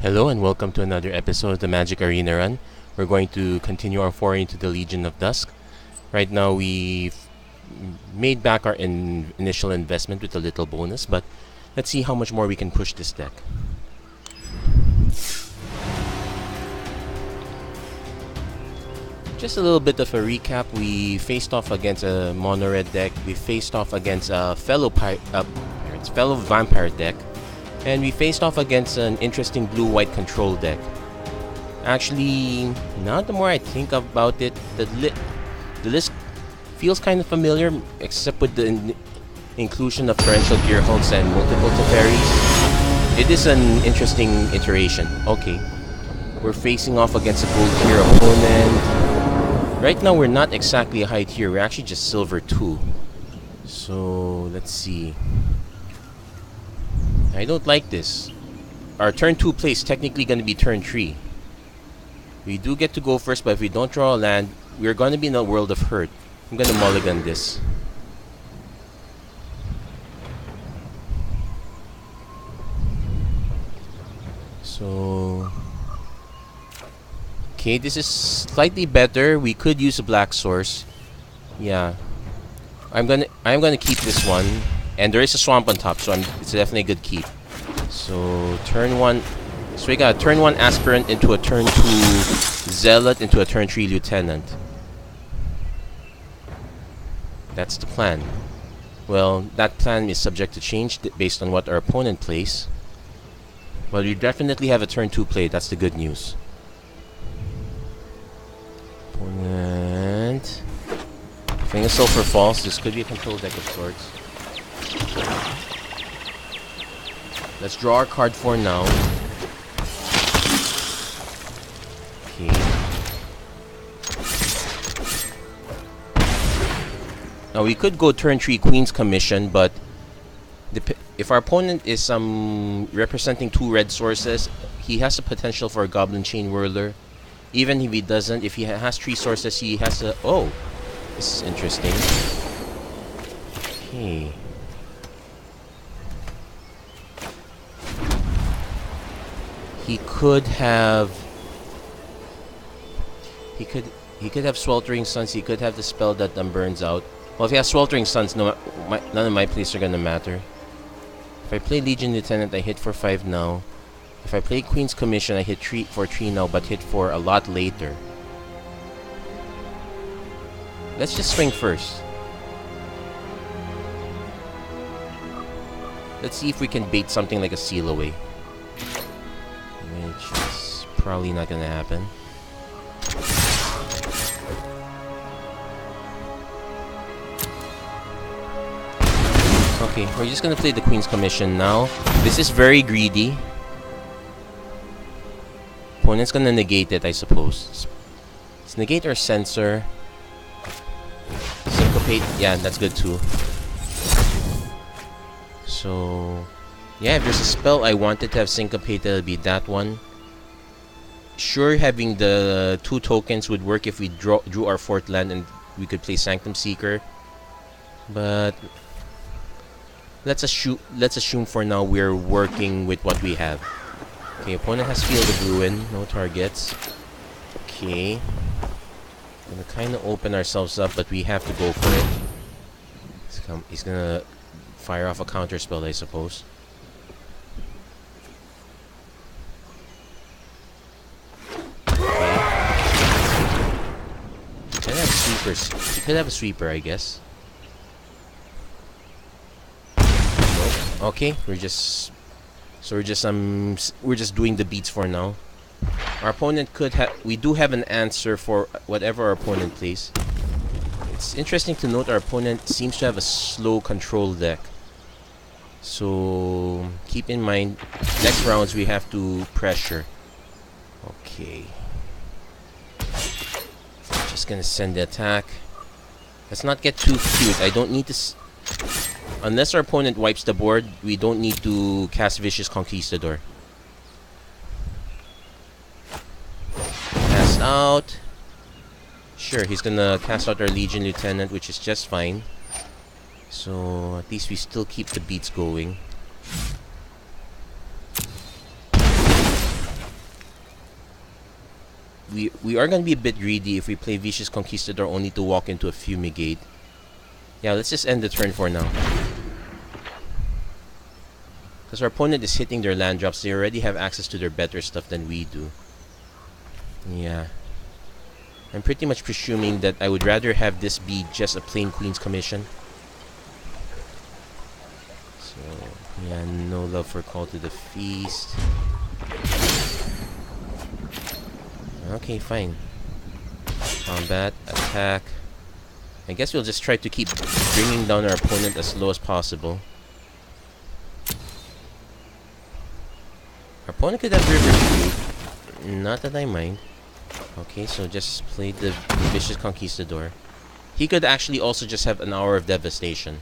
Hello and welcome to another episode of the MTG Arena Run. We're going to continue our foray into the Legion of Dusk. Right now we've made back our initial investment with a little bonus, but let's see how much more we can push this deck. Just a little bit of a recap. We faced off against a mono-red deck. We faced off against a fellow vampire deck. And we faced off against an interesting blue-white control deck. Actually, now the more I think about it, the list feels kind of familiar, except with the inclusion of torrential gear hulks and multiple Teferis. It is an interesting iteration. Okay, we're facing off against a gold tier opponent. Right now we're not exactly a high tier, we're actually just silver 2. So let's see. I don't like this. Our turn 2 play is technically going to be turn 3. We do get to go first, but if we don't draw a land, we're going to be in a world of hurt. I'm going to mulligan this. So... okay, this is slightly better. We could use a black source. Yeah. I'm gonna keep this one. And there is a swamp on top, so it's definitely a good keep. So turn 1, so we got a turn 1 aspirant into a turn 2 zealot into a turn 3 lieutenant. That's the plan. Well, that plan is subject to change based on what our opponent plays. But we definitely have a turn 2 play. That's the good news. Opponent. Playing a Sulfur Falls. This could be a control deck of sorts. Let's draw our card for now. Okay. Now we could go turn 3 Queen's Commission, but if our opponent is representing 2 red sources, he has the potential for a Goblin Chain Whirler. Even if he doesn't, if he has 3 sources, he has a... oh! This is interesting. Okay. He could have Sweltering Suns. He could have the spell that burns out. Well, if he has Sweltering Suns, none of my plays are gonna matter. If I play Legion Lieutenant, I hit for 5 now. If I play Queen's Commission, I hit 3 for 3 now, but hit for a lot later. Let's just swing first. Let's see if we can bait something like a Seal Away. Which is probably not gonna happen. Okay, we're just gonna play the Queen's Commission now. This is very greedy. Opponent's gonna negate it, I suppose. Let's negate our Censor. Syncopate, yeah, that's good too. So... yeah, if there's a spell I wanted to have Syncopate, it'll be that one. Sure, having the 2 tokens would work if we drew our 4th land and we could play Sanctum Seeker. But let's assume for now we're working with what we have. Okay, opponent has Field of Ruin, no targets. Okay. Gonna kinda open ourselves up, but we have to go for it. He's gonna fire off a counter spell, I suppose. He could have a sweeper, I guess. Nope. Okay, we're just doing the beats for now. Our opponent could have... we do have an answer for whatever our opponent plays. It's interesting to note our opponent seems to have a slow control deck. So keep in mind, next rounds we have to pressure. Okay. Just gonna send the attack. Let's not get too cute. I don't need to... unless our opponent wipes the board, we don't need to cast Vicious Conquistador. Cast out. Sure, he's gonna cast out our Legion Lieutenant, which is just fine. So at least we still keep the beats going. we are gonna be a bit greedy if we play Vicious Conquistador only to walk into a Fumigate. Yeah, let's just end the turn for now. Because our opponent is hitting their land drops, they already have access to their better stuff than we do. Yeah. I'm pretty much presuming that I would rather have this be just a plain Queen's Commission. So, yeah, no love for Call to the Feast. Okay, fine. Combat, attack. I guess we'll just try to keep bringing down our opponent as low as possible. Our opponent could have River Cube. Not that I mind. Okay, so just play the Vicious Conquistador. He could actually also just have an Hour of Devastation.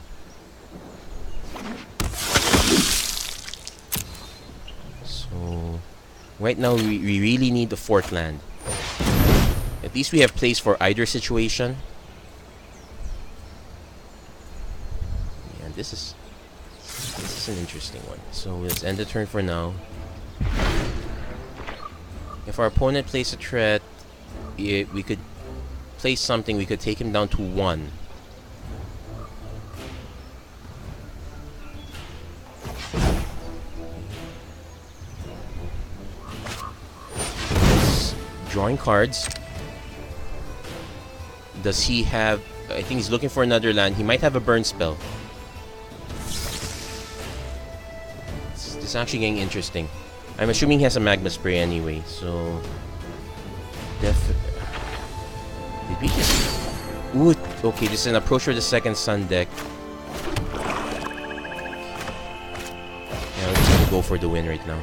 So, right now we really need the 4th land. At least we have plays for either situation. Yeah, this is an interesting one. So let's end the turn for now. If our opponent plays a threat, we could play something. We could take him down to 1. Drawing cards. Does he have... I think he's looking for another land. He might have a burn spell. This is actually getting interesting. I'm assuming he has a Magma Spray anyway, so... Did we just... Ooh, okay, this is an Approach for the Second Sun deck. Yeah, we're just gonna go for the win right now.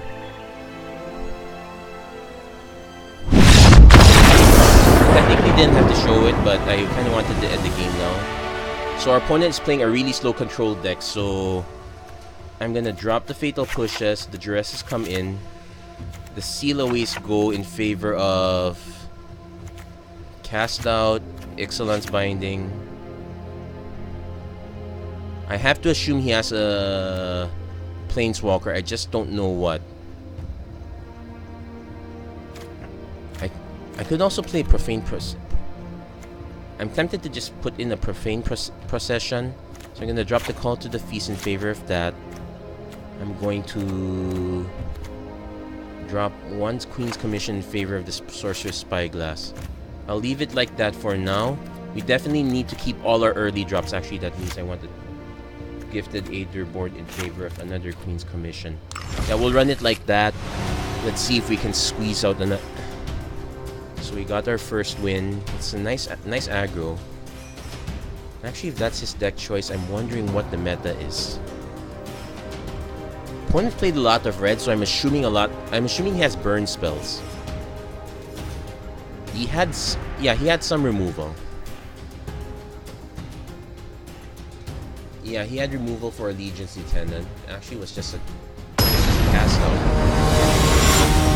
Technically didn't have to show it, but I kind of wanted to end the game now. So our opponent is playing a really slow control deck, so I'm gonna drop the Fatal Pushes, the Duresses come in, the Seal Aways go in favor of Cast Out, Ixalan's Binding. I have to assume he has a Planeswalker, I just don't know what. I could also play Profane I'm tempted to just put in a Profane Procession. So I'm going to drop the Call to the Feast in favor of that. I'm going to drop 1 Queen's Commission in favor of the Sorcerer's Spyglass. I'll leave it like that for now. We definitely need to keep all our early drops. Actually, that means I want the Gifted Aider board in favor of another Queen's Commission. Yeah, we'll run it like that. Let's see if we can squeeze out another... So we got our first win. It's a nice aggro. Actually, if that's his deck choice, I'm wondering what the meta is. Opponent played a lot of red, so I'm assuming he has burn spells. He had some removal. Yeah, he had removal for Allegiance Lieutenant. Actually, it was just a cast out.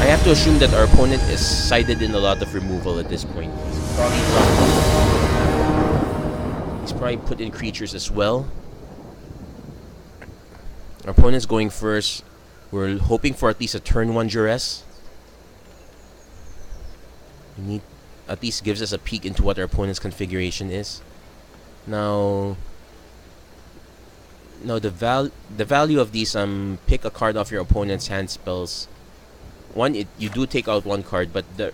I have to assume that our opponent is sided in a lot of removal at this point. He's probably put in creatures as well. Our opponent's going first. We're hoping for at least a turn 1 Duress. We need... At least gives us a peek into what our opponent's configuration is. Now the value of these pick a card off your opponent's hand spells. One, you do take out 1 card, but the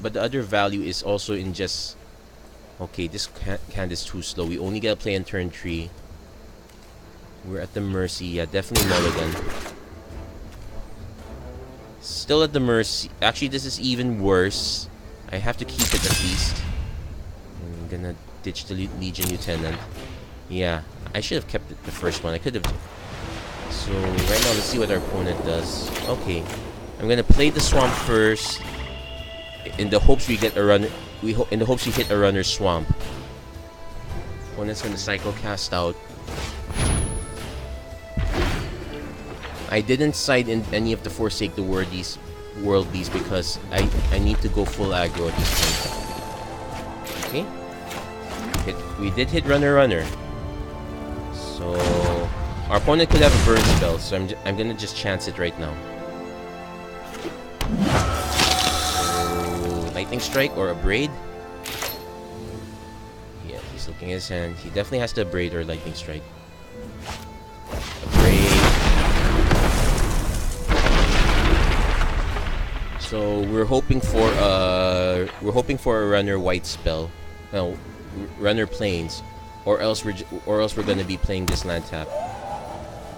other value is also in just... Okay, this hand is too slow. We only get to play on turn 3. We're at the mercy. Yeah, definitely mulligan. Still at the mercy. Actually, this is even worse. I have to keep it at least. I'm gonna ditch the Legion Lieutenant. Yeah, I should have kept it the first one. I could have... So, right now, let's see what our opponent does. Okay. I'm gonna play the Swamp first, in the hopes we get a runner. In the hopes we hit a runner Swamp. Opponent's gonna cycle Cast Out. I didn't side in any of the Forsake the World Beast because I need to go full aggro at this point. Okay. We did hit runner. So our opponent could have a burn spell, so I'm gonna just chance it right now. Lightning Strike or a Braid. Yeah, he's looking at his hand. He definitely has to Braid or Lightning Strike. A Braid. So we're hoping for a runner white spell. No, runner plains, or else we're gonna be playing this land tap.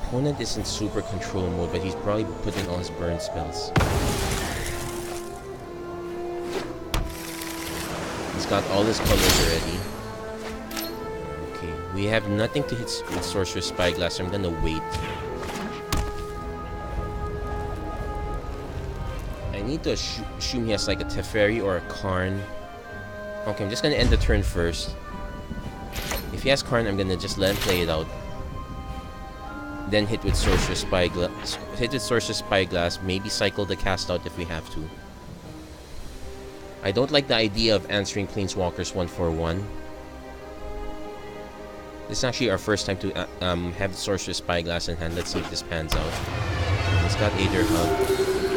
Opponent is in super control mode, but he's probably putting all his burn spells. He's got all his colors already. Okay, we have nothing to hit with Sorcerer's Spyglass, so I'm gonna wait. I need to assume he has like a Teferi or a Karn. Okay, I'm just gonna end the turn first. If he has Karn, I'm gonna just let him play it out. Then hit with Sorcerer's Spyglass. Hit with Sorcerer's Spyglass. Maybe cycle the cast out if we have to. I don't like the idea of answering Planeswalkers 1/1. This is actually our first time to have Sorcerer's Spyglass in hand. Let's see if this pans out. He's got Aether Hub.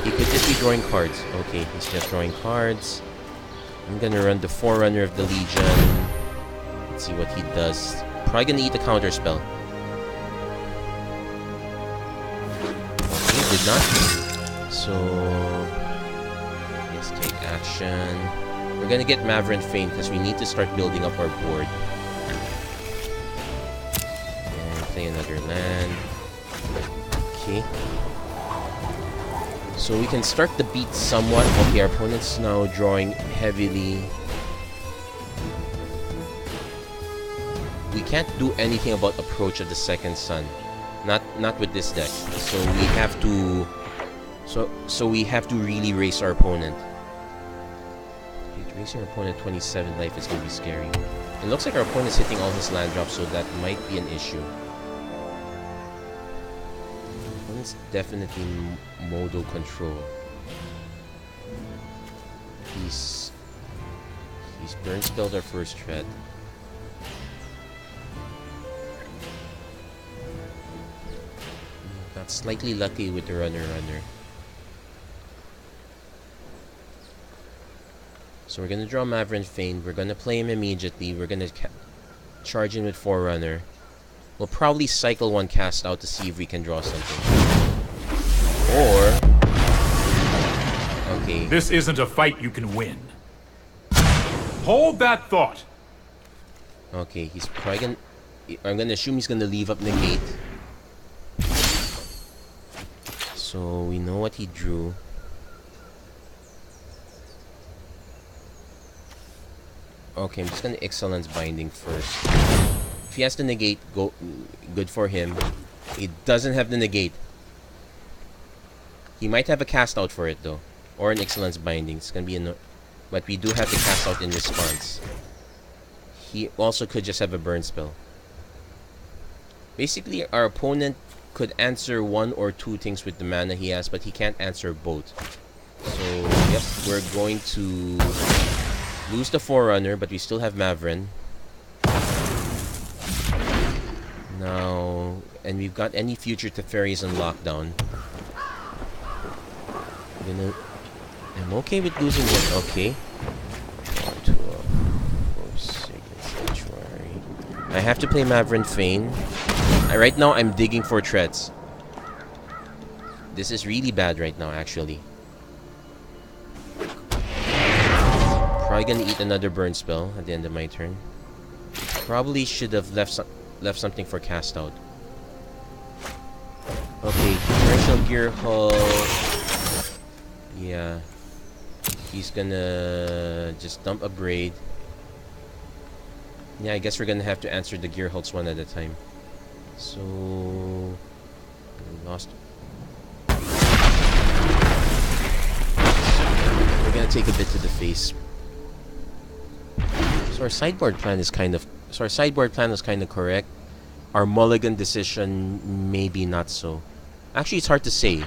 He could just be drawing cards. Okay, he's just drawing cards. I'm gonna run the Forerunner of the Legion. Let's see what he does. Probably gonna eat a counter spell. Okay, did not. So let's take action. We're gonna get Maverick Fane because we need to start building up our board. And play another land. Okay. So we can start the beat somewhat. Okay, our opponent's now drawing heavily. We can't do anything about Approach of the Second Sun. Not with this deck. So we have to so we have to really race our opponent. Okay, racing our opponent 27 life is gonna be scary. It looks like our opponent's hitting all his land drops, so that might be an issue. Opponent's definitely modal control. He's burn spelled our first threat. Got slightly lucky with the runner. So we're gonna draw Maverick Fane. We're gonna play him immediately. We're gonna charge in with Forerunner. We'll probably cycle one cast out to see if we can draw something. Or okay. This isn't a fight you can win. Hold that thought. Okay, he's probably gonna. I'm gonna assume he's gonna leave up Negate. So we know what he drew. Okay, I'm just gonna Excellence Binding first. If he has the Negate, good for him. He doesn't have the Negate. He might have a cast out for it though, or an Excellence Binding. It's gonna be but we do have the cast out in response. He also could just have a burn spell. Basically, our opponent could answer one or two things with the mana he has, but he can't answer both. So, yep, we're going to lose the Forerunner, but we still have Maverick. Now, and we've got any future Teferis on lockdown. I'm okay with losing one. Okay. I have to play Maverick Fane. Right now, I'm digging for threats. This is really bad right now, actually. Probably gonna eat another burn spell at the end of my turn. Probably should have left something for cast out. Okay, Commercial Gear Hull. Yeah. He's gonna just dump a Braid. Yeah, I guess we're gonna have to answer the Gear Hulks one at a time. So we lost. We're gonna take a bit to the face. So our sideboard plan is kind of correct. Our mulligan decision maybe not so. Actually, it's hard to say.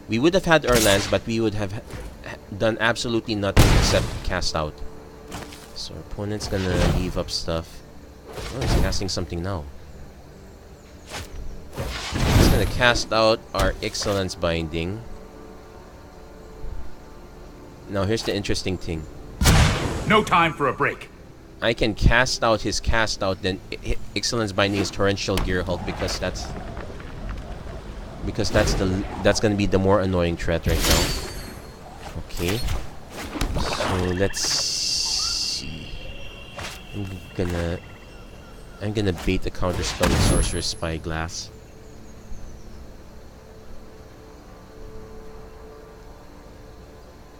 We would have had our lands, but we would have done absolutely nothing except cast out. So our opponent's gonna leave up stuff. Oh, he's casting something now. He's gonna cast out our Excellence Binding. Now here's the interesting thing. No time for a break. I can cast out his cast out, then Excellence Binding his Torrential Gear Hulk because that's gonna be the more annoying threat right now. Okay. So let's see. I'm gonna bait the counter spell with Sorcerer's Spyglass.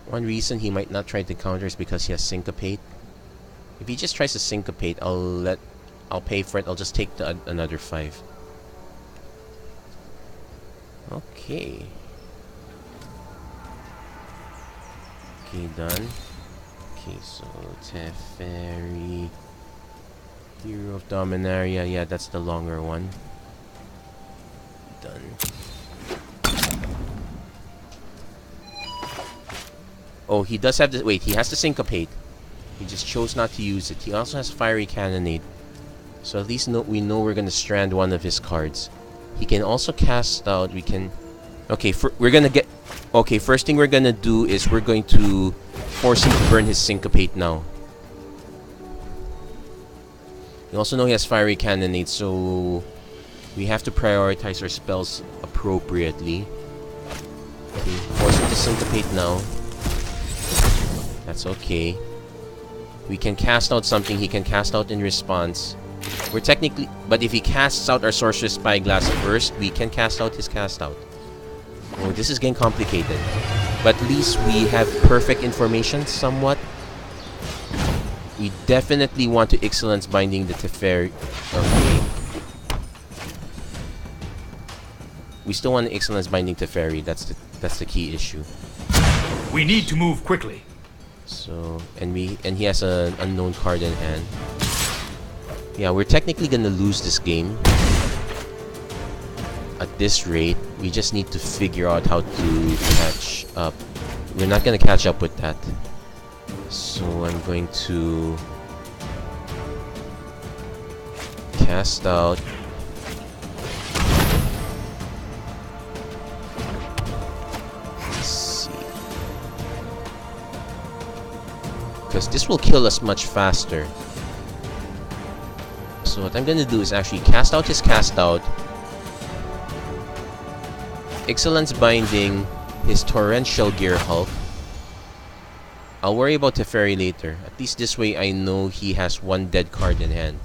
One reason he might not try to counter is because he has Syncopate. If he just tries to Syncopate, I'll pay for it. I'll just take another 5. Okay. Okay, done. Okay, so Teferi, Hero of Dominaria. Yeah, that's the longer one. Done. Oh, he does have the... Wait, he has the Syncopate. He just chose not to use it. He also has Fiery Cannonade. So at least we know we're going to strand one of his cards. He can also cast out... We can... Okay, we're going to get... Okay, first thing we're going to do is we're going to force him to burn his Syncopate now. We also know he has Fiery Cannonade, so... We have to prioritize our spells appropriately. Okay, force him to Syncopate now. That's okay. We can cast out something. He can cast out in response. We're technically... But if he casts out our Sorcerer's Spyglass first, we can cast out his cast out. Oh, this is getting complicated. But at least we have perfect information somewhat. We definitely want to Excellence Binding the Teferi. Okay. We still want to Excellence Binding Teferi. That's the key issue. We need to move quickly. So, and he has an unknown card in hand. Yeah, we're technically gonna lose this game. At this rate, we just need to figure out how to catch up. We're not gonna catch up with that. So I'm going to cast out. Because this will kill us much faster. So what I'm gonna do is actually cast out his cast out, Excellence Binding his Torrential Gear Hulk. I'll worry about Teferi later. At least this way I know he has one dead card in hand.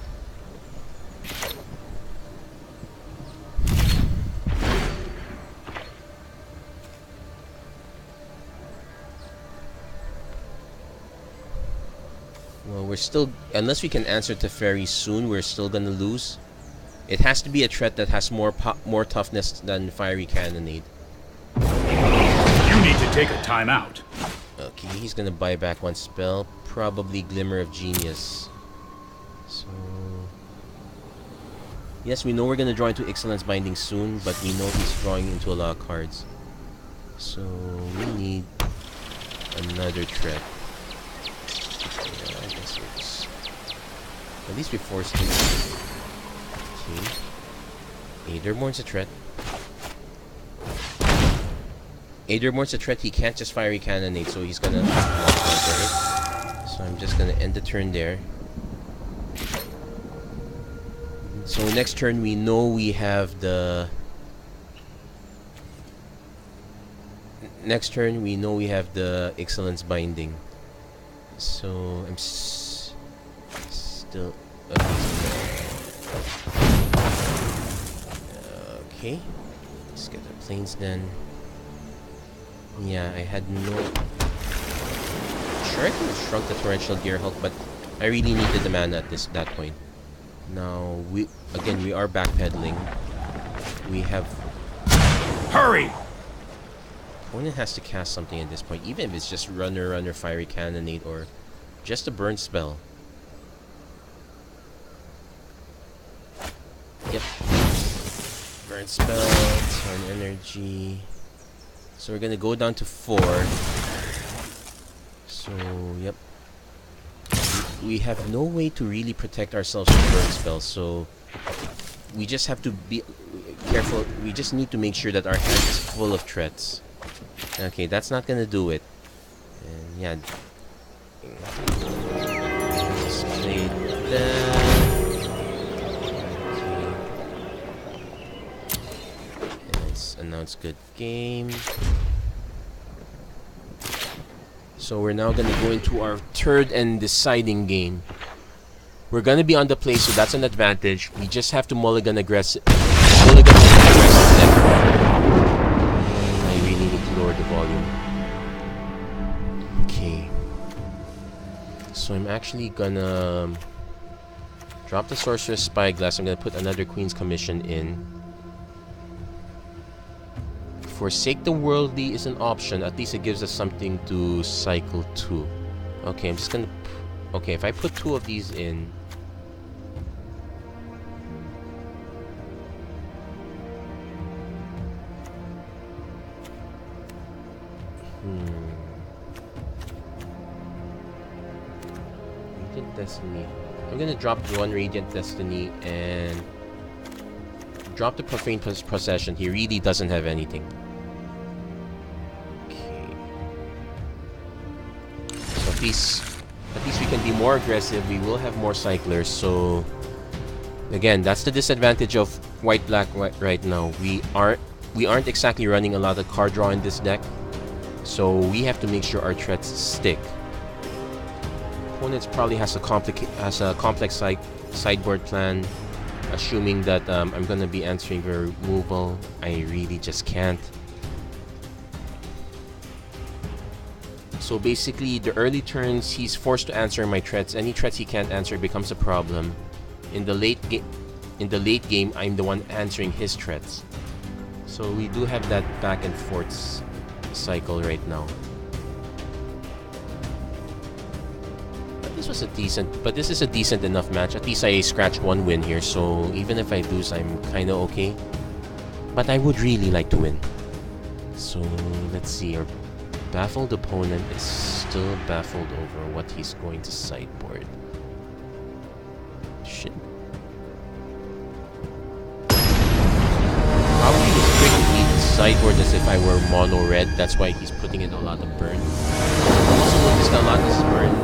Well, we're still... Unless we can answer Teferi soon, we're still gonna lose. It has to be a threat that has more toughness than Fiery Cannonade. You need to take a timeout. Okay, he's gonna buy back one spell. Probably Glimmer of Genius. So... Yes, we know we're gonna draw into Excellence Binding soon, but we know he's drawing into a lot of cards. So, we need another threat. Yeah, I guess we're just... At least we forced him. Okay. Aetherborn's a threat. Aetherborn's a threat, he can't just Fiery Cannonade, so he's gonna block it. So I'm just gonna end the turn there. So next turn we know we have the... Next turn we know we have the Excellence Binding. So I'm still... Okay. Let's get the planes then. Yeah, I had no... Sure, I could have shrunk the Torrential Gear Hulk, but I really needed the mana at that point. Now, we are backpedaling. We have... Hurry! Opponent has to cast something at this point, even if it's just Runner, Fiery Cannonade, or just a burn spell. Yep. Burn spell, turn energy. So we're gonna go down to 4. So, yep. We have no way to really protect ourselves from burn spells, so we just have to be careful. We just need to make sure that our hand is full of threats. Okay, that's not gonna do it. And yeah. say that. Okay. Let's announce good game. So we're now gonna go into our third and deciding game. We're gonna be on the play, so that's an advantage. We just have to mulligan aggressive. Mulligan aggressive deck. I really need to lower the volume. Okay. So I'm actually gonna drop the Sorceress Spyglass. I'm gonna put another Queen's Commission in. Forsake the Worldly is an option. At least it gives us something to cycle to. Okay, I'm just gonna... Okay, if I put 2 of these in... Radiant Destiny. I'm gonna drop 1 Radiant Destiny and... drop the Profane Possession. He really doesn't have anything. At least we can be more aggressive. We will have more cyclers. So again, that's the disadvantage of white-black right now. We aren't exactly running a lot of card draw in this deck, so we have to make sure our threats stick. Opponents probably has a complex sideboard plan, assuming that I'm gonna be answering for removal. I really just can't. So basically, the early turns, he's forced to answer my threats. Any threats he can't answer becomes a problem. In the late game, I'm the one answering his threats. So we do have that back and forth cycle right now. But this is a decent enough match. At least I scratched 1 win here. So even if I lose, I'm kind of okay. But I would really like to win. So let's see. Our baffled opponent is still baffled over what he's going to sideboard. Shit. Probably was quickly sideboard as if I were mono red. That's why he's putting in a lot of burn. Also notice that a lot of this burn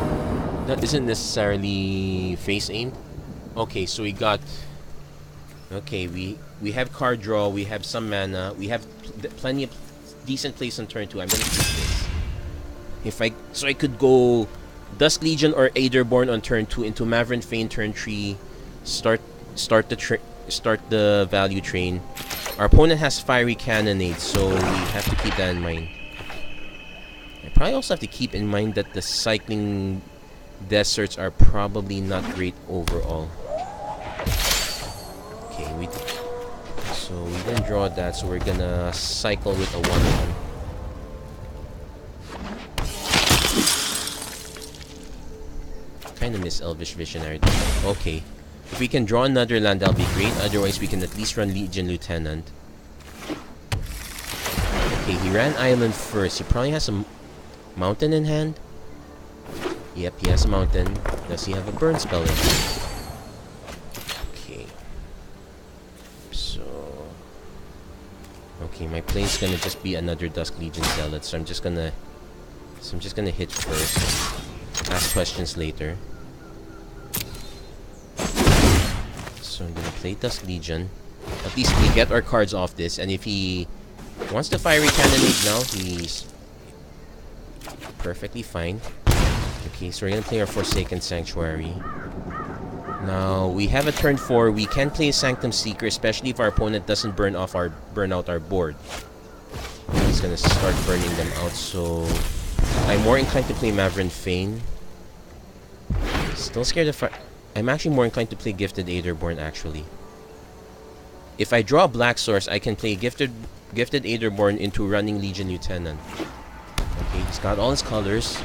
that isn't necessarily face aimed. Okay, so we got... Okay, we have card draw, we have some mana, we have plenty of decent plays on turn 2. I'm gonna keep this. So I could go Dusk Legion or Aetherborn on turn 2 into Maverick Fane turn 3. Start the value train. Our opponent has Fiery Cannonade, so we have to keep that in mind. I probably also have to keep in mind that the cycling deserts are probably not great overall. Okay, so we didn't draw that, so we're gonna cycle with a 1/1. Kinda miss Elvish Visionary. Okay. If we can draw another land, that'll be great. Otherwise, we can at least run Legion Lieutenant. Okay, he ran Island first. He probably has a mountain in hand. Yep, he has a mountain. Does he have a burn spell in? Okay. So... Okay, my play is gonna just be another Dusk Legion Zealot, so I'm just gonna hit first. Ask questions later. So I'm gonna play Dusk Legion. At least we get our cards off this, and if he wants to Fiery Cannonade now, he's perfectly fine. Okay, so we're gonna play our Forsaken Sanctuary. Now we have a turn 4. We can play a Sanctum Seeker, especially if our opponent doesn't burn out our board. He's gonna start burning them out, so I'm more inclined to play Maverick Fane. Still scared of... I'm actually more inclined to play Gifted Aetherborn, actually. If I draw a black source, I can play Gifted Aetherborn into running Legion Lieutenant. Okay, he's got all his colors.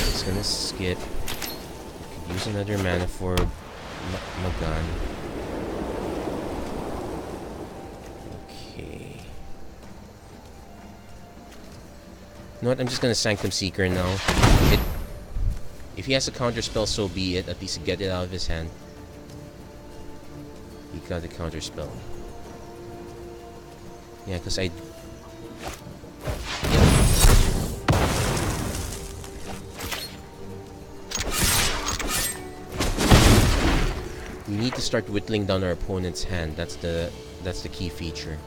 He's gonna skip. Could use another mana for Magan. Okay. You know what? I'm just gonna Sanctum Seeker now. If he has a counter spell, so be it. At least get it out of his hand. He got a counter spell. Yeah, because I... start whittling down our opponent's hand. That's the key feature.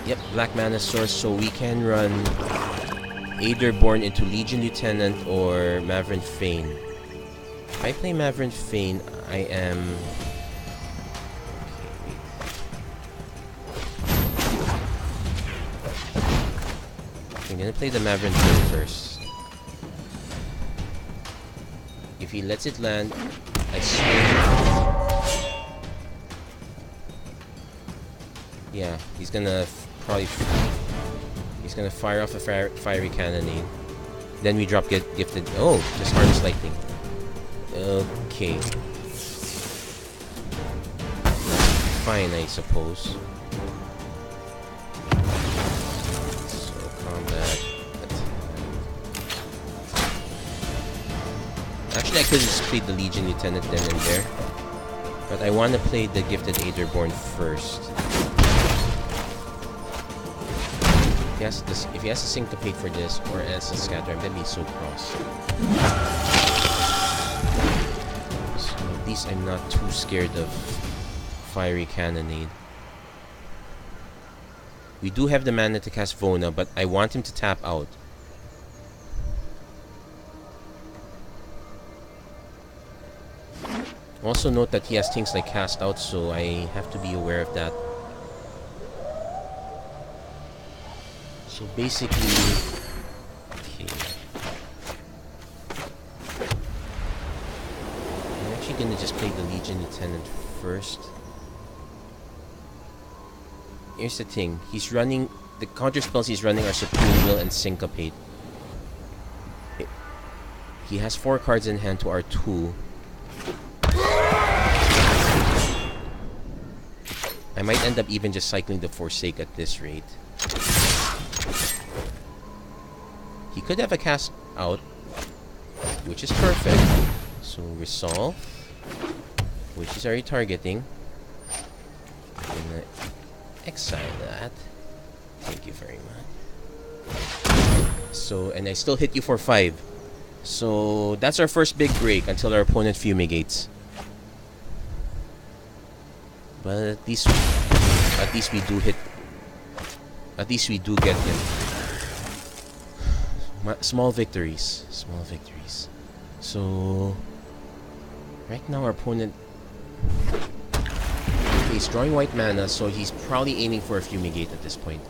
Yep, black mana source, so we can run Aetherborn into Legion Lieutenant or Maverick Fane. If I play Maverick Fane, I am... I'm gonna play the Maverick Fane first. If he lets it land, I swing. Yeah, he's gonna probably... He's gonna fire off a fiery cannonade. Then we drop gifted... Oh, just Harvest Lightning. Okay. Fine, I suppose. So, combat... Actually, I could have just played the Legion Lieutenant then and there. But I want to play the Gifted Aetherborn first. If he has to syncopate for this, or as a scatter, I'm gonna be so cross. So at least I'm not too scared of fiery cannonade. We do have the mana to cast Vona, but I want him to tap out. Also note that he has things like cast out, so I have to be aware of that. So basically, okay. I'm actually gonna just play the Legion Lieutenant first. Here's the thing, he's running, the counter spells he's running are Supreme Will and Syncopate. He has 4 cards in hand to our 2. I might end up even just cycling the Forsake at this rate. He could have a cast out, which is perfect. So resolve, which is already targeting. I'm gonna exile that. Thank you very much. So, and I still hit you for 5. So that's our first big break until our opponent fumigates. But at least we do hit. At least we do get him. Small victories. Small victories. So... Right now our opponent... Okay, he's drawing white mana, so he's probably aiming for a Fumigate at this point.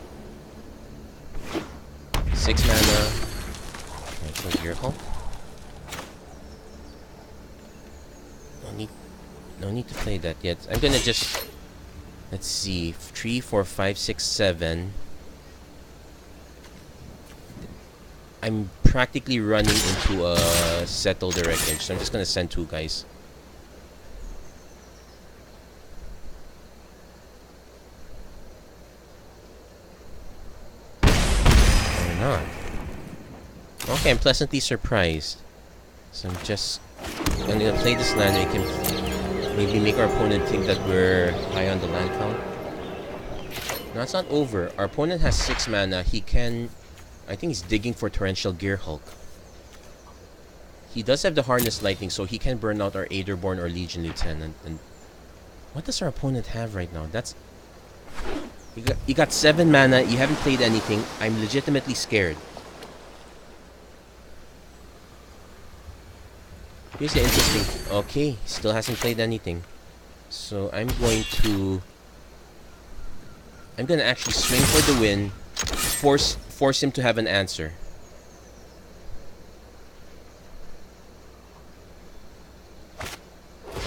6 mana. Right, Gear Hulk. No need to play that yet. I'm gonna just... Let's see. 3, 4, 5, 6, 7... I'm practically running into a Settle the Wreckage, so I'm just gonna send 2 guys. Why not? Okay, I'm pleasantly surprised. So I'm just gonna play this land. I can maybe make our opponent think that we're high on the land count. No, it's not over. Our opponent has 6 mana. He can... I think he's digging for Torrential Gear Hulk. He does have the Harness Lightning, so he can burn out our Aetherborn or Legion Lieutenant. And what does our opponent have right now? That's... You got 7 mana, you haven't played anything. I'm legitimately scared. Here's the interesting... Okay, still hasn't played anything. So I'm gonna actually swing for the win. Force him to have an answer.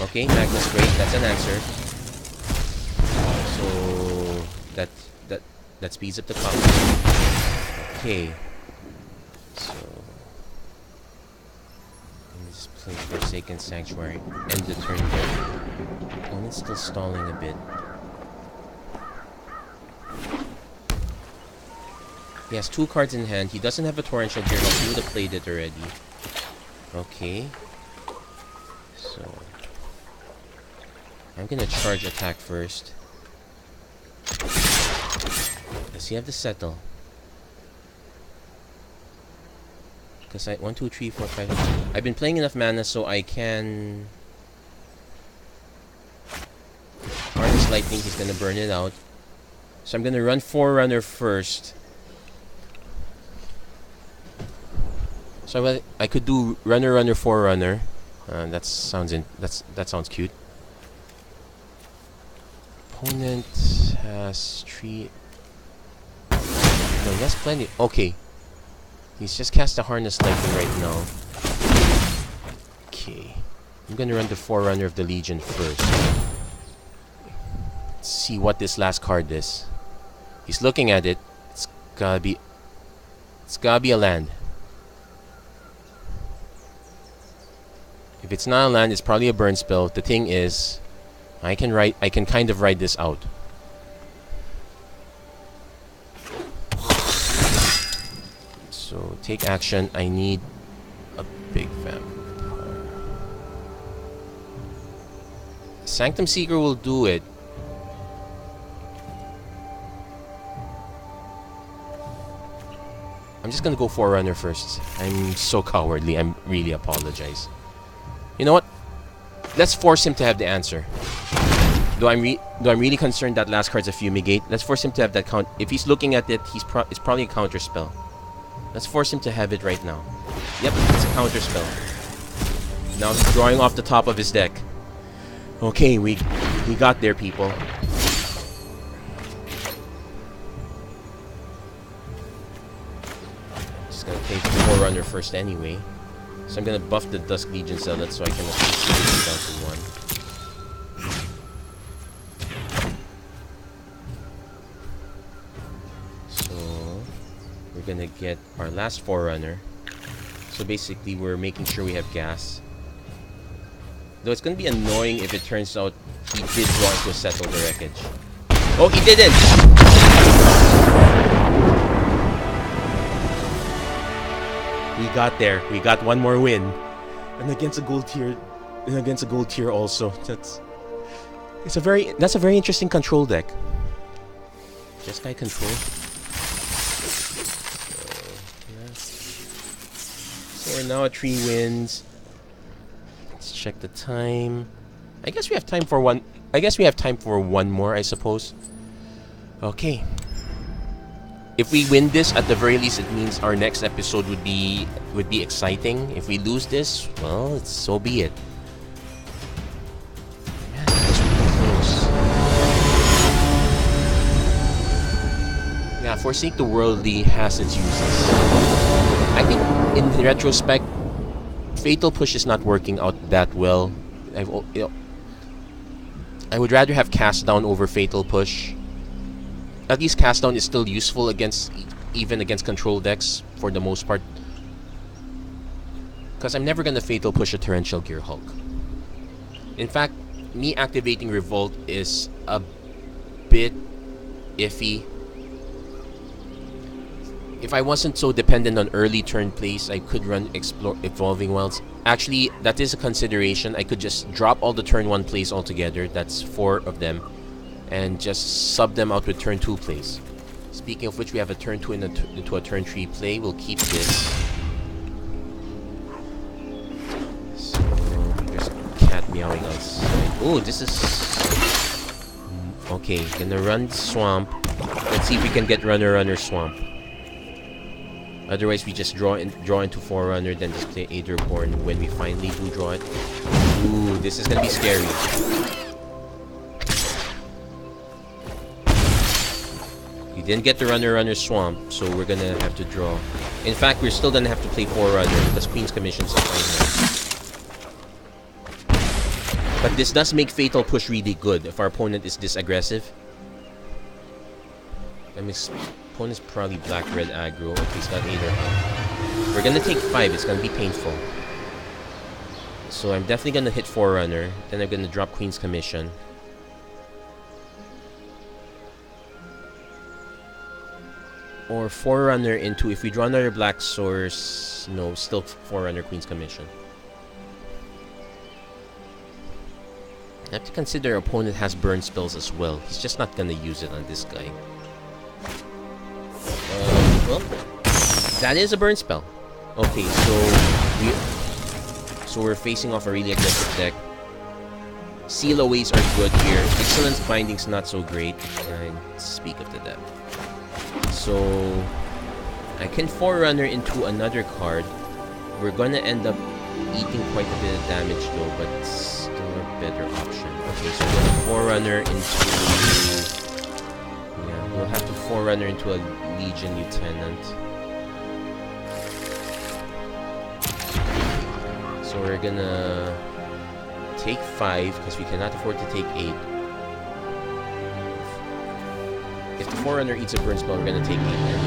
Okay, Magnus, great. That's an answer. So that speeds up the clock. Okay. So let me just play Forsaken Sanctuary. End the turn there. Oh, it's still stalling a bit. He has 2 cards in hand. He doesn't have a Torrential Gear Hulk. He would have played it already. Okay. So I'm gonna charge attack first. Does he have the Settle? Because 1, 2, 3, 4, 5. I've been playing enough mana so I can. Harness Lightning. He's gonna burn it out. So I'm gonna run Forerunner first. So I could do Runner, Forerunner. That sounds cute. Opponent has 3. No, he has plenty. Okay. He's just cast a Harness Lightning right now. Okay. I'm gonna run the Forerunner of the Legion first. Let's see what this last card is. He's looking at it. It's gotta be a land. If it's not a land, it's probably a burn spell. The thing is, I can kind of ride this out. So take action. I need a big vampire. Sanctum Seeker will do it. I'm just gonna go Forerunner first. I'm so cowardly. I really apologize. You know what? Let's force him to have the answer. Though I'm really concerned that last card's a Fumigate. Let's force him to have that count. If he's looking at it, it's probably a counter spell. Let's force him to have it right now. Yep, it's a counter spell. Now he's drawing off the top of his deck. Okay, we got there, people. Just gonna take the Forerunner first anyway. So I'm gonna buff the Dusk Legion Zealot so I can at least get it down to 1. We're gonna get our last Forerunner. So basically we're making sure we have gas. Though it's gonna be annoying if it turns out he did draw into a Settle the Wreckage. Oh, he didn't! We got there. We got one more win. And against a gold tier also. That's a very interesting control deck. Jeskai control. So we're now at 3 wins. Let's check the time. I guess we have time for one more, I suppose. Okay. If we win this, at the very least, it means our next episode would be exciting. If we lose this, well, so be it. Man, that was really close. Yeah, Forsake the Worldly has its uses. I think, in retrospect, Fatal Push is not working out that well. I would rather have Cast Down over Fatal Push. At least Cast Down is still useful even against control decks for the most part. Because I'm never gonna Fatal Push a Torrential Gear Hulk. In fact, me activating Revolt is a bit iffy. If I wasn't so dependent on early turn plays, I could run Evolving Wilds. Actually, that is a consideration. I could just drop all the turn 1 plays altogether. That's 4 of them. And just sub them out with turn 2 plays. Speaking of which, we have a turn 2 into a turn 3 play. We'll keep this. So, there's a cat meowing outside. Oh, this is... Okay, gonna run Swamp. Let's see if we can get Runner Swamp. Otherwise, we just draw into Forerunner, then just play Aetherborn when we finally do draw it. Ooh, this is gonna be scary. We didn't get the Runner Swamp, so we're gonna have to draw. In fact, we're still gonna have to play Forerunner because Queen's Commission's a fine. But this does make Fatal Push really good if our opponent is this aggressive. I mean, opponent's probably black-red aggro. Okay, he's got Aether. We're gonna take 5. It's gonna be painful. So I'm definitely gonna hit Forerunner. Then I'm gonna drop Queen's Commission. Or Forerunner into... If we draw another black source... No, still Forerunner, Queen's Commission. I have to consider our opponent has burn spells as well. He's just not gonna use it on this guy. Well, that is a burn spell. Okay, so we're facing off a really aggressive deck. Seal aways are good here. Excellence binding's not so great. Speak of the devil. So I can Forerunner into another card. We're gonna end up eating quite a bit of damage though, but it's still a better option. Okay, so we're gonna Forerunner into... Yeah, we'll have to Forerunner into a Legion Lieutenant. So we're gonna take 5 because we cannot afford to take 8. If the Forerunner eats a burn spell, we're gonna take 8 then.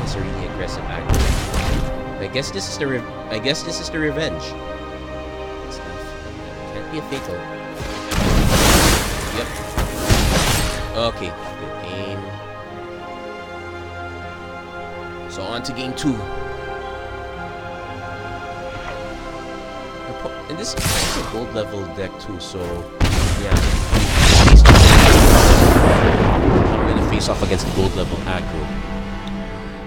It's a really aggressive act. I guess this is the revenge. Can't be a fatal. Yep. Okay, good aim. So on to game 2. And this is a gold level deck too, so yeah. We're gonna face off against the gold level aggro.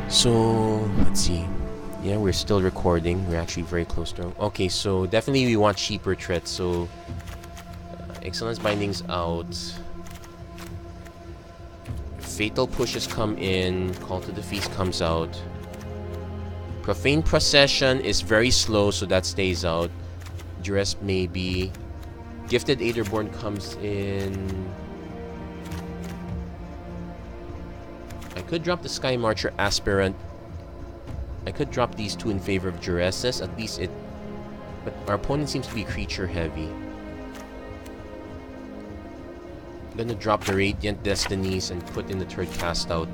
So let's see. Yeah, we're still recording. We're actually very close to... Okay, so definitely we want cheaper threats. So Excellence Binding's out. Fatal Pushes come in. Call to the Feast comes out. Profane Procession is very slow, so that stays out. Duress maybe. Gifted Aetherborn comes in. I could drop the Sky Marcher Aspirant. I could drop these two in favor of Duresses. At least it... But our opponent seems to be creature heavy. I'm gonna drop the Radiant Destinies and put in the third cast out.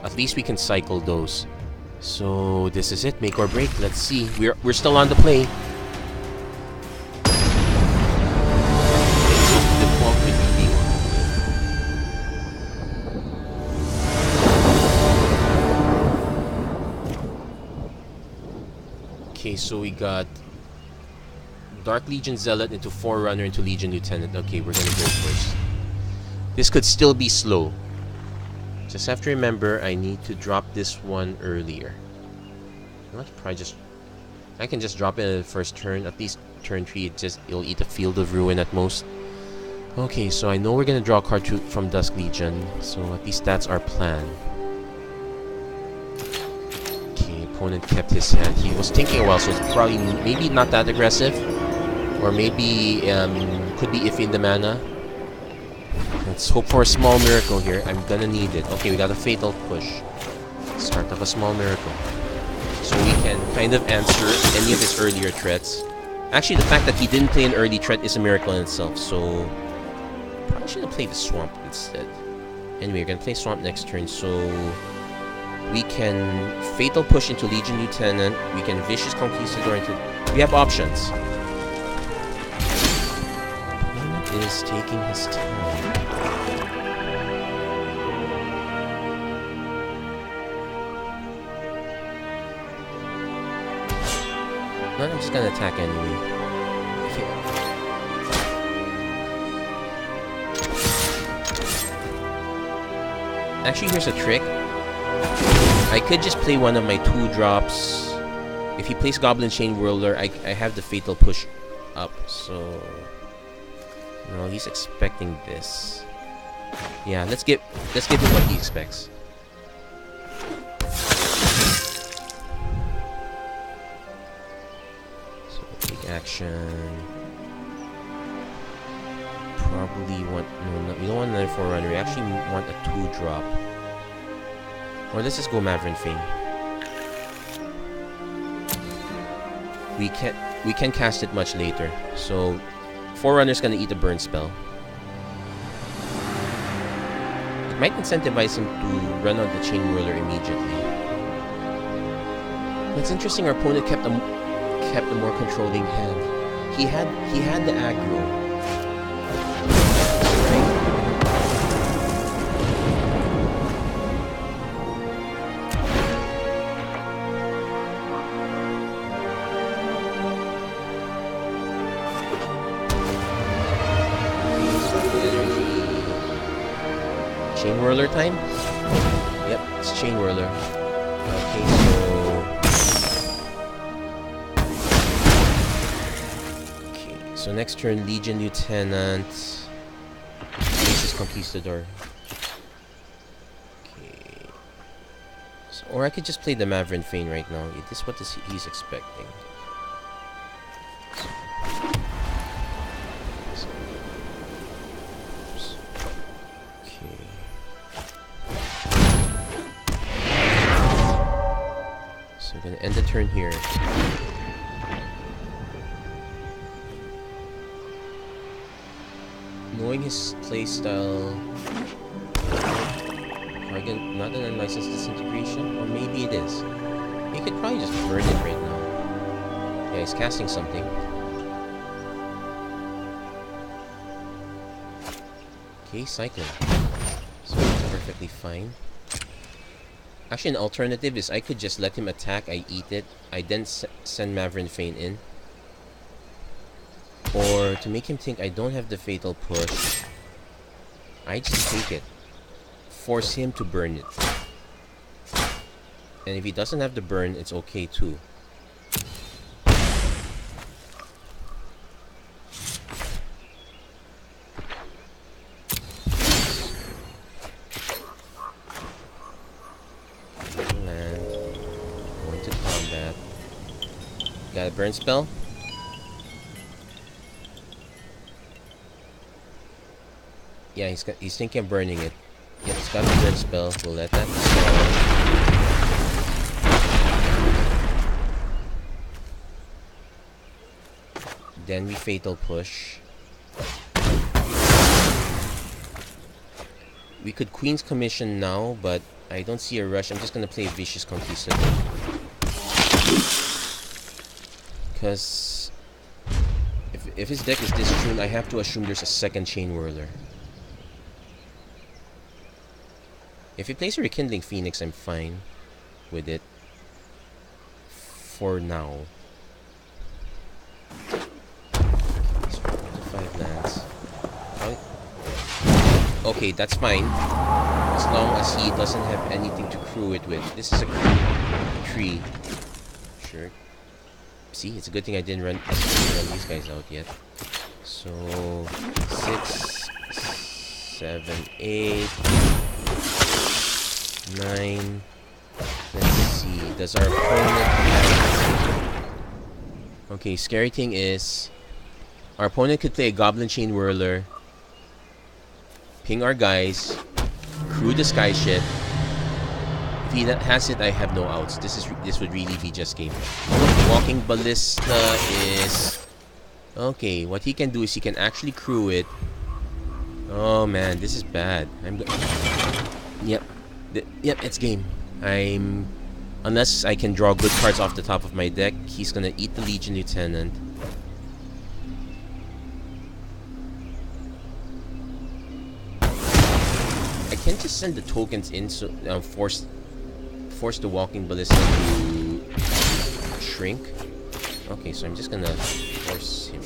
At least we can cycle those. So this is it. Make or break. Let's see. We're still on the play. Okay, so we got Dark Legion Zealot into Forerunner into Legion Lieutenant. Okay, we're gonna go first. This could still be slow. Just have to remember, I need to drop this one earlier. Let's probably just... I can just drop it in the first turn. At least turn 3, it'll eat a Field of Ruin at most. Okay, so I know we're gonna draw a card from Dusk Legion. So at least that's our plan. Opponent kept his hand. He was thinking a while, so it's probably maybe not that aggressive, or maybe could be iffy in the mana. Let's hope for a small miracle here. I'm gonna need it. Okay, we got a Fatal Push. Start of a small miracle, so we can kind of answer any of his earlier threats. Actually, the fact that he didn't play an early threat is a miracle in itself. So probably should have played the Swamp instead. Anyway, we're gonna play Swamp next turn, so we can Fatal Push into Legion Lieutenant. We can Vicious Conquistador into... We have options. Opponent is taking his time. No, I'm just gonna attack anyway. Okay. Actually, here's a trick. I could just play one of my 2-drops. If he plays Goblin Chain Whirler, I have the Fatal Push up, so... No, he's expecting this. Yeah, let's give him what he expects. So, take action. Probably want... No, we don't want another Forerunner. We actually want a 2-drop. Or let's just go Maverick Fane. We can cast it much later. So Forerunner's gonna eat a burn spell. It might incentivize him to run out the Chain Whirler immediately. What's interesting, our opponent kept a more controlling hand. He had the aggro. Chain Whirler time? Yep, it's Chain Whirler. Okay, so So next turn, Legion Lieutenant. Aces Conquistador. Okay. So, or I could just play the Maverin Fane right now. This is what he's expecting. So I'm gonna end the turn here. Knowing his playstyle, not an unlicensed disintegration, or maybe it is. He could probably just burn it right now. Yeah, he's casting something. Okay, cycling. So that's perfectly fine. Actually, an alternative is I could just let him attack, I eat it, I then send Maverin Fane in. Or to make him think I don't have the fatal push, I just take it. Force him to burn it. And if he doesn't have the burn, it's okay too. Land. Going to combat. Got a burn spell? Yeah, he's thinking of burning it. Yeah, he's got a burn spell. We'll let that spell. Then we fatal push. We could Queen's Commission now, but I don't see a rush. I'm just gonna play Vicious Conquistador. Because if his deck is distuned, I have to assume there's a second Chain Whirler. If he plays a Rekindling Phoenix, I'm fine with it. For now. So 5 lands. Okay, that's fine. As long as he doesn't have anything to crew it with. This is a tree. Sure. See, it's a good thing I didn't run these guys out yet. So 6, 7, 8, 9. Let's see. Does our opponent have... Okay, scary thing is our opponent could play a Goblin Chain Whirler, ping our guys, crew the Sky Ship. If he has it, I have no outs. This would really be just game. Walking Ballista is... Okay, what he can do is he can actually crew it. Oh man, this is bad. Yep, it's game. Unless I can draw good cards off the top of my deck, he's gonna eat the Legion Lieutenant. I can just send the tokens in, so force the Walking Ballista to shrink. Okay, so I'm just gonna force him.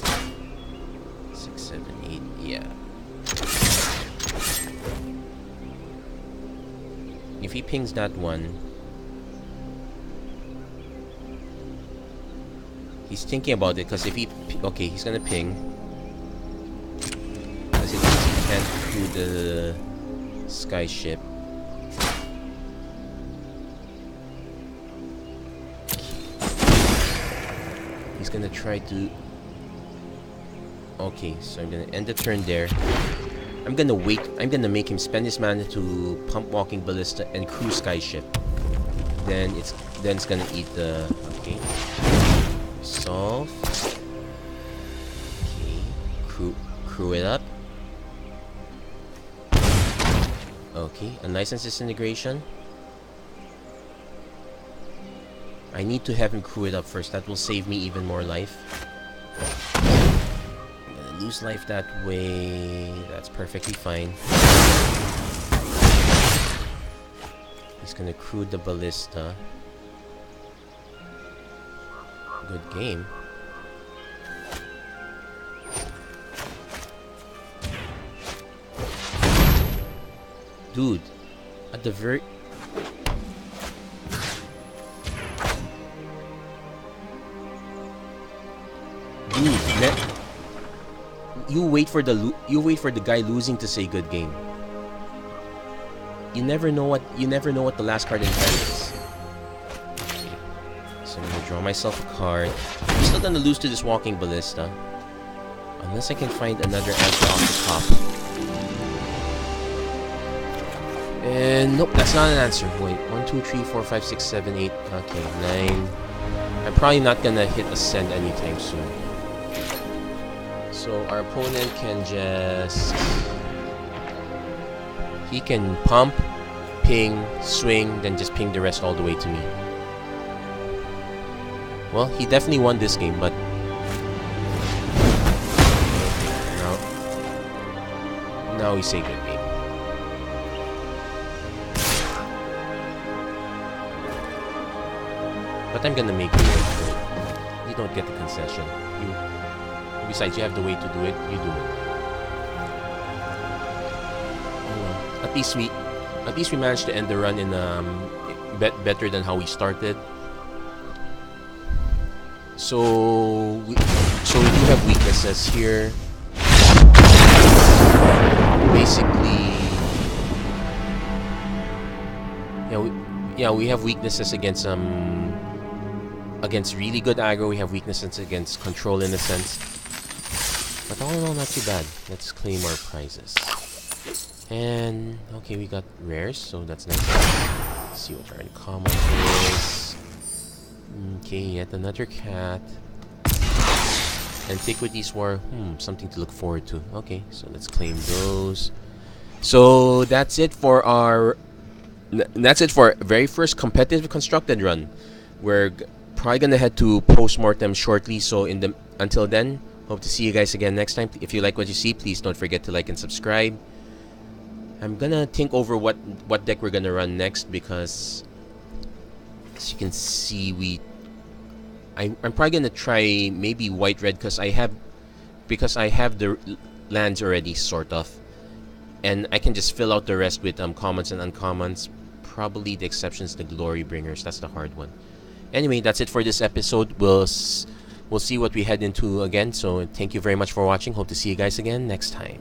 6, 7, 8, yeah. If he pings that one, he's thinking about it, because if he... Okay, he's gonna ping. Because it means he can't crew the Sky Ship. He's gonna try to... Okay, so I'm gonna end the turn there. I'm gonna wait. I'm gonna make him spend his mana to pump Walking Ballista and crew Sky Ship. Then it's gonna eat the... Okay. Solve. Okay. Crew it up. Okay. Unlicensed Disintegration. I need to have him crew it up first. That will save me even more life. I'm gonna lose life that way. That's perfectly fine. He's gonna crew the Ballista. Good game. Dude, at the very... Dude, you wait for the guy losing to say good game. You never know what the last card in hand is. Okay. So I'm gonna draw myself a card. I'm still gonna lose to this Walking Ballista. Unless I can find another answer off the top. And nope, that's not an answer. Wait, 1, 2, 3, 4, 5, 6, 7, 8. Okay, 9. I'm probably not gonna hit Ascend anytime soon. So our opponent can just... He can pump, ping, swing, then just ping the rest all the way to me. Well, he definitely won this game, but... Now we say good game. But I'm gonna make you wait for it. You don't get the concession. Besides, you have the way to do it. You do it. Oh, at least we managed to end the run in better than how we started. So we do have weaknesses here. Basically, we have weaknesses against really good aggro. We have weaknesses against control in a sense. But all in all, not too bad. Let's claim our prizes. And okay, we got rares, so that's nice. Let's see what our uncommon is. Okay, yet another cat. Antiquities War, something to look forward to. Okay, so let's claim those. So that's it for our very first competitive constructed run. We're probably gonna head to postmortem shortly. So until then, hope to see you guys again next time. If you like what you see, please don't forget to like and subscribe. I'm gonna think over what deck we're gonna run next, because as you can see, I'm probably gonna try maybe white-red because I have the lands already, sort of, and I can just fill out the rest with commons and uncommons. Probably the exceptions, the Glory Bringers. That's the hard one. Anyway, that's it for this episode. We'll see what we head into again. So thank you very much for watching. Hope to see you guys again next time.